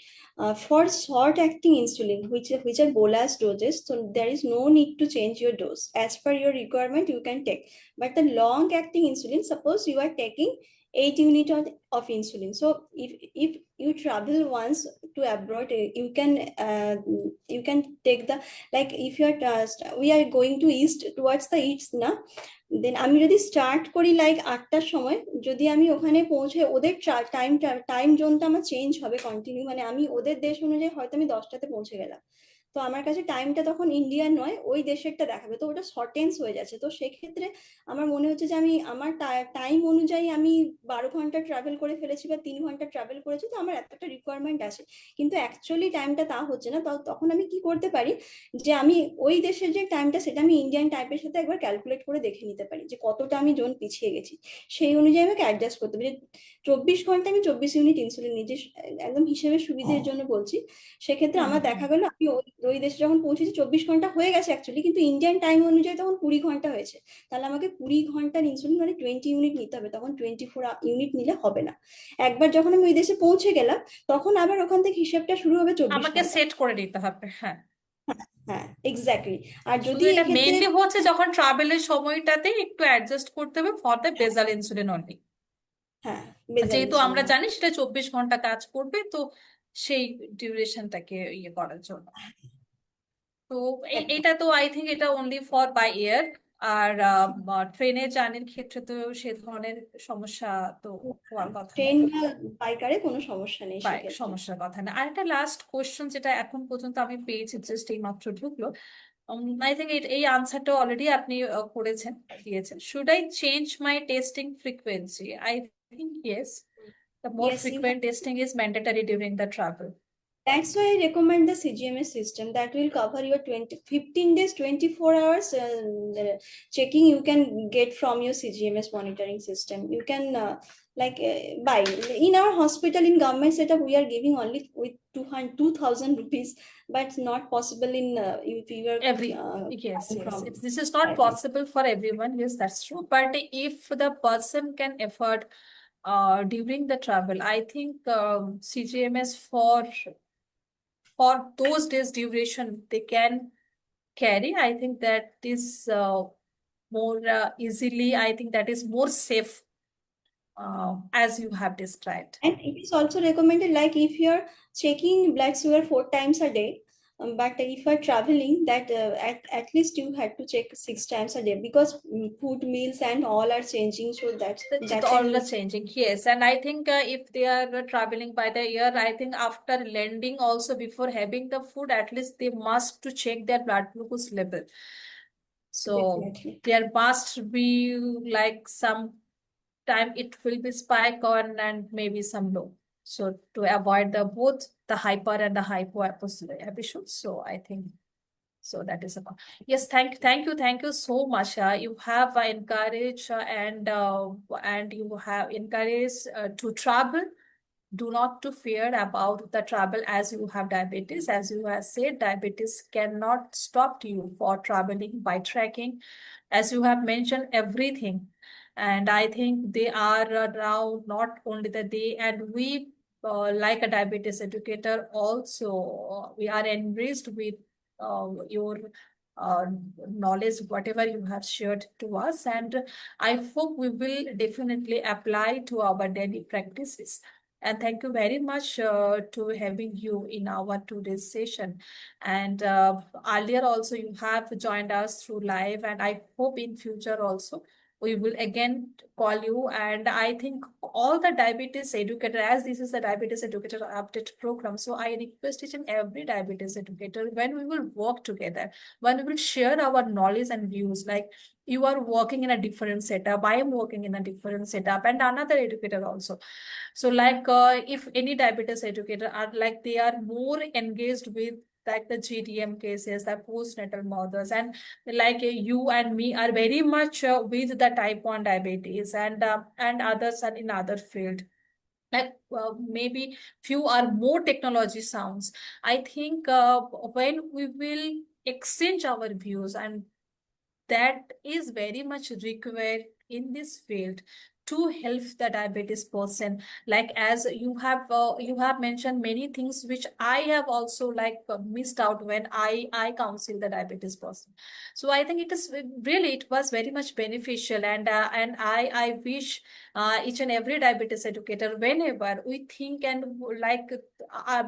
B: for short-acting insulin, which are bolus doses, so there is no need to change your dose. As per your requirement, you can take. But the long-acting insulin, suppose you are taking 8 units of insulin. So if you travel once to abroad, you can take the, like if you are we are going to east, towards the east না, দেন আমি যদি start করি like 8টার সময়, যদি আমি ওখানে পৌঁছে ওদের টাইম জোনটা আমার চেঞ্জ হবে কন্টিনিউ, মানে আমি ওদের দেশ অনুযায়ী হয়তো আমি 10টাতে পৌঁছে গেলাম, তো আমার কাছে টাইমটা তখন ইন্ডিয়ান নয় ওই দেশেরটা দেখাবে, তো ওটা শর্টেন্স হয়ে যাচ্ছে। তো সেক্ষেত্রে আমার মনে হচ্ছে যে আমি আমার টাইম অনুযায়ী আমি 12 ঘন্টা ট্রাভেল করে ফেলেছি বা 3 ঘন্টা ট্রাভেল করেছি, তো আমার এতটা রিকোয়ারমেন্ট আছে, কিন্তু অ্যাকচুয়ালি টাইমটা তা হচ্ছে না। তখন আমি কি করতে পারি, যে আমি ওই দেশের যে টাইমটা সেটা আমি ইন্ডিয়ান টাইপের সাথে একবার ক্যালকুলেট করে দেখে নিতে পারি যে কতটা আমি জোন পিছিয়ে গেছি, সেই অনুযায়ী আমাকে অ্যাডজাস্ট করতে পারি। 24 ঘন্টা আমি 24 ইউনিট ইনসুলিন নিজে একদম হিসেবে সুবিধের জন্য বলছি। সেক্ষেত্রে
A: হুম
B: আমার
A: হুম
B: দেখা গেল আমি ওই দেশে যখন পৌঁছেছি 24 ঘন্টা হয়ে গেছে অ্যাকচুয়ালি, কিন্তু ইন্ডিয়ান টাইম অনুযায়ী তখন 20 ঘন্টা হয়েছে, তাহলে আমাকে 20 ঘন্টার ইনসুলিন মানে 20 ইউনিট নিতে হবে, তখন 24 ইউনিট নিলে হবে না। একবার যখন আমি ওই দেশে পৌঁছে গেলাম তখন আবার ওখান থেকে হিসেবটা শুরু হবে চব্বিশ
A: আমাকে
B: ঘন্টা
A: সেট করে নিতে হবে, হ্যাঁ।
B: হ্যাঁ, এক্স্যাক্টলি। আর
A: শুধু
B: যদি
A: এটা
B: এক্ষেত্রে
A: মেইনলি হচ্ছে যখন ট্রাভেলের সময়টাতে একটু অ্যাডজাস্ট করতে হবে ফর দ্য
B: হ্যাঁ,
A: বেজাল ইনসুলিন অনলি।
B: হ্যাঁ, বেজাল
A: যেহেতু
B: ইনসুলিন
A: আমরা
B: হ্যাঁ।
A: জানি সেটা 24 ঘন্টা কাজ করবে, তো সেই ডিউরেশনটাকে ইয়ে করার জন্য। তো
B: একদম।
A: এটা তো আই থিঙ্ক এটা অনলি ফর বাই এয়ার। আর ট্রেনে জার্নির ক্ষেত্রে তো সে ধরনের সমস্যা তো হওয়ার কথা
B: ট্রেন
A: নেই।
B: বা বাইকারে কোনো সমস্যা নেই
A: বাই
B: সেক্ষেত্রে।
A: সমস্যার কথা না। আর একটা লাস্ট কোশ্চেন যেটা এখন পর্যন্ত আমি পেয়েছি, জাস্ট এই মাত্র ঢুকলো। আই থিঙ্ক এই আনসারটা অলরেডি আপনি করেছেন, দিয়েছেন। Should I change my testing frequency? I think yes, the more
B: Yes, you
A: frequent
B: have.
A: testing is mandatory during the travel.
B: That's why I recommend the CGMS system that will cover your 15 days, 24 hours checking you can get from your CGMS monitoring system. You can buy in our hospital in government setup. We are giving only with 2,000 rupees, but it's not possible in if you are
A: Every Yes,
B: buying
A: yes,
B: from
A: this is not
B: private.
A: possible for everyone. Yes, that's true. But if the person can afford during the travel, I think CGMS for those days duration they can carry. I think that is more easily. I think that is more safe, as you have described.
B: And it is also recommended, like if you're checking blood sugar 4 times a day, but if you're traveling, that at least you had to check 6 times a day, because food meals and all are changing. So
A: It's
B: that time
A: all
B: you
A: changing, yes. And I think if they are traveling by the air, I think after landing also before having the food, at least they must to check their blood glucose level. So
B: definitely.
A: there must be like some time it will be spike on and maybe some low. So to avoid the both the hyper and the hypo episodes. So I think so that is about. Yes, thank you so much. You have encouraged and you have encouraged to travel. Do not to fear about the travel as you have diabetes. As you have said, diabetes cannot stop you for traveling by trekking. As you have mentioned everything, and I think they are now not only the day and we like a diabetes educator also we are enriched with your uh, knowledge whatever you have shared to us, and I hope we will definitely apply to our daily practices And thank you very much to having you in our today's session. And earlier also you have joined us through live, and I hope in future also we will again call you. And I think all the diabetes educator, as this is the diabetes educator update program, so I request each and every diabetes educator, when we will work together, when we will share our knowledge and views, like you are working in a different setup, I am working in a different setup, and another educator also. So like if any diabetes educator are like they are more engaged with like the GDM cases, the postnatal mothers, and like you and me are very much with the type 1 diabetes, and others are in other field. Like maybe few are more technology sounds. I think when we will exchange our views, and that is very much required in this field to help the diabetes person, like as you have mentioned many things which I have also like missed out when I counsel the diabetes person. So I think it is really, it was very much beneficial. And I wish each and every diabetes educator, whenever we think and like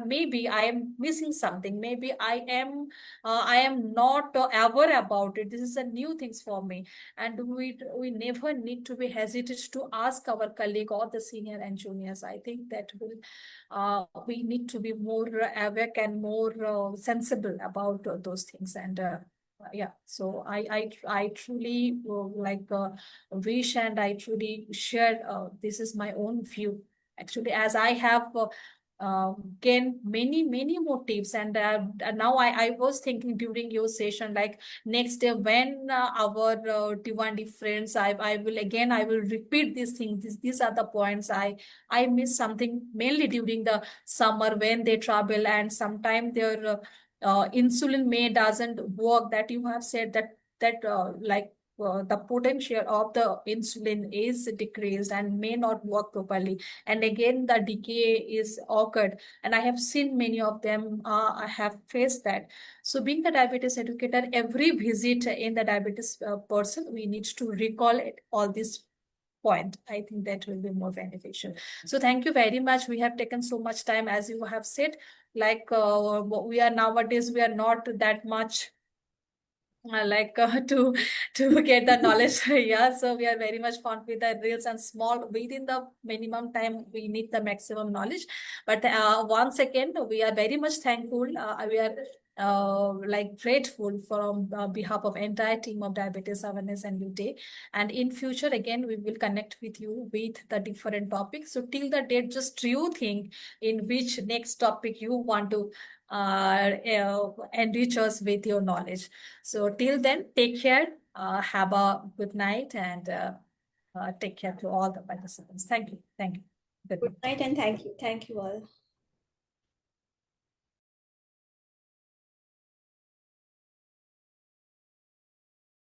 A: maybe I am missing something, maybe I am not aware about it. This is a new things for me, and we never need to be hesitant to ask our colleague or the senior and juniors. I think that will we need to be more aware and more sensible about those things. And yeah, so I truly wish, and I truly share. This is my own view. Actually, as I have gain many more tips. And now I was thinking during your session, like next day when our T1D friends, I will repeat these things. These are the points I miss something mainly during the summer when they travel, and sometimes their insulin may doesn't work, that you have said that the potential of the insulin is decreased and may not work properly, and again the decay is occurred. And I have seen many of them. I have faced that. So being the diabetes educator, every visit in the diabetes person, we need to recall it, all this point. I think that will be more beneficial. So thank you very much. We have taken so much time, as you have said, like we are nowadays, we are not that much to get the knowledge. Yeah, so we are very much fond with the reels and small, within the minimum time we need the maximum knowledge. But once again, we are very much thankful. We are like grateful from behalf of entire team of Diabetes Awareness and UT. And in future again we will connect with you with the different topics. So till the date, just you think in which next topic you want to enrich us with your knowledge. So till then, take care, have a good night, and take care to all the participants. Thank you. Thank you. Good
B: Good
A: night.
B: night and thank you. Thank you all.